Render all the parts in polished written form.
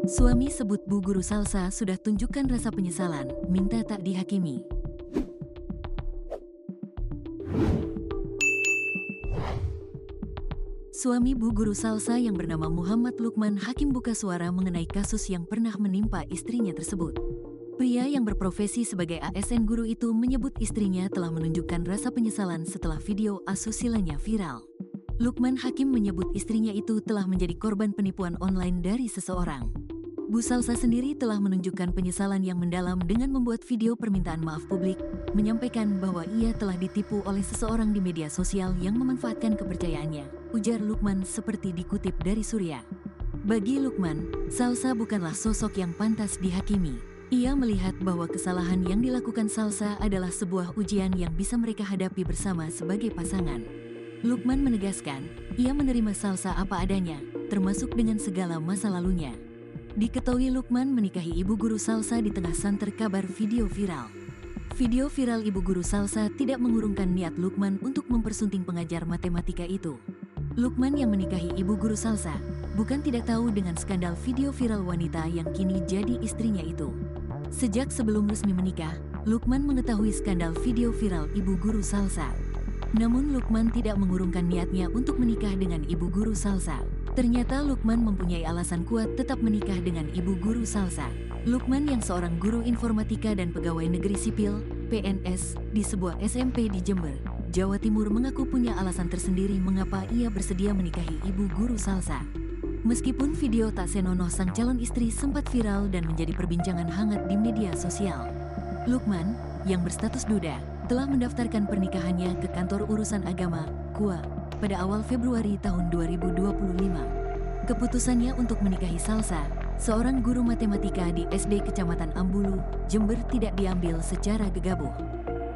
Suami sebut Bu Guru Salsa sudah tunjukkan rasa penyesalan, minta tak dihakimi. Suami Bu Guru Salsa yang bernama Muhammad Lukman Hakim buka suara mengenai kasus yang pernah menimpa istrinya tersebut. Pria yang berprofesi sebagai ASN guru itu menyebut istrinya telah menunjukkan rasa penyesalan setelah video asusila-nya viral. Lukman Hakim menyebut istrinya itu telah menjadi korban penipuan online dari seseorang. Bu Salsa sendiri telah menunjukkan penyesalan yang mendalam dengan membuat video permintaan maaf publik, menyampaikan bahwa ia telah ditipu oleh seseorang di media sosial yang memanfaatkan kepercayaannya, ujar Lukman seperti dikutip dari Surya. Bagi Lukman, Salsa bukanlah sosok yang pantas dihakimi. Ia melihat bahwa kesalahan yang dilakukan Salsa adalah sebuah ujian yang bisa mereka hadapi bersama sebagai pasangan. Lukman menegaskan, ia menerima Salsa apa adanya, termasuk dengan segala masa lalunya. Diketahui Lukman menikahi Ibu Guru Salsa di tengah santer kabar video viral. Video viral Ibu Guru Salsa tidak mengurungkan niat Lukman untuk mempersunting pengajar matematika itu. Lukman yang menikahi Ibu Guru Salsa bukan tidak tahu dengan skandal video viral wanita yang kini jadi istrinya itu. Sejak sebelum resmi menikah, Lukman mengetahui skandal video viral Ibu Guru Salsa. Namun Lukman tidak mengurungkan niatnya untuk menikah dengan Ibu Guru Salsa. Ternyata Lukman mempunyai alasan kuat tetap menikah dengan Ibu Guru Salsa. Lukman yang seorang guru informatika dan pegawai negeri sipil, PNS, di sebuah SMP di Jember, Jawa Timur mengaku punya alasan tersendiri mengapa ia bersedia menikahi Ibu Guru Salsa. Meskipun video tak senonoh sang calon istri sempat viral dan menjadi perbincangan hangat di media sosial. Lukman, yang berstatus duda, telah mendaftarkan pernikahannya ke Kantor Urusan Agama, KUA, pada awal Februari tahun 2025. Keputusannya untuk menikahi Salsa, seorang guru matematika di SD Kecamatan Ambulu, Jember tidak diambil secara gegabah.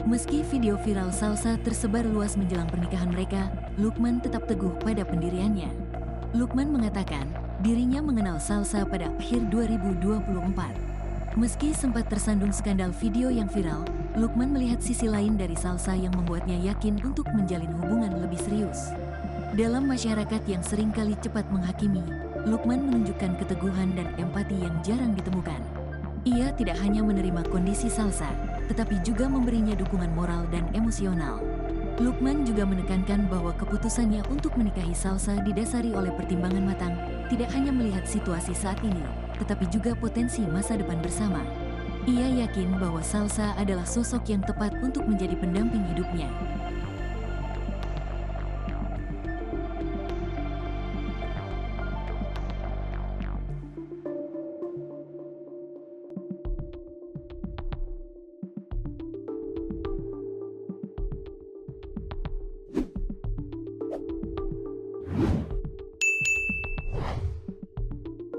Meski video viral Salsa tersebar luas menjelang pernikahan mereka, Lukman tetap teguh pada pendiriannya. Lukman mengatakan, dirinya mengenal Salsa pada akhir 2024. Meski sempat tersandung skandal video yang viral, Lukman melihat sisi lain dari Salsa yang membuatnya yakin untuk menjalin hubungan lebih serius. Dalam masyarakat yang seringkali cepat menghakimi, Lukman menunjukkan keteguhan dan empati yang jarang ditemukan. Ia tidak hanya menerima kondisi Salsa, tetapi juga memberinya dukungan moral dan emosional. Lukman juga menekankan bahwa keputusannya untuk menikahi Salsa didasari oleh pertimbangan matang, tidak hanya melihat situasi saat ini, tetapi juga potensi masa depan bersama. Ia yakin bahwa Salsa adalah sosok yang tepat untuk menjadi pendamping hidupnya.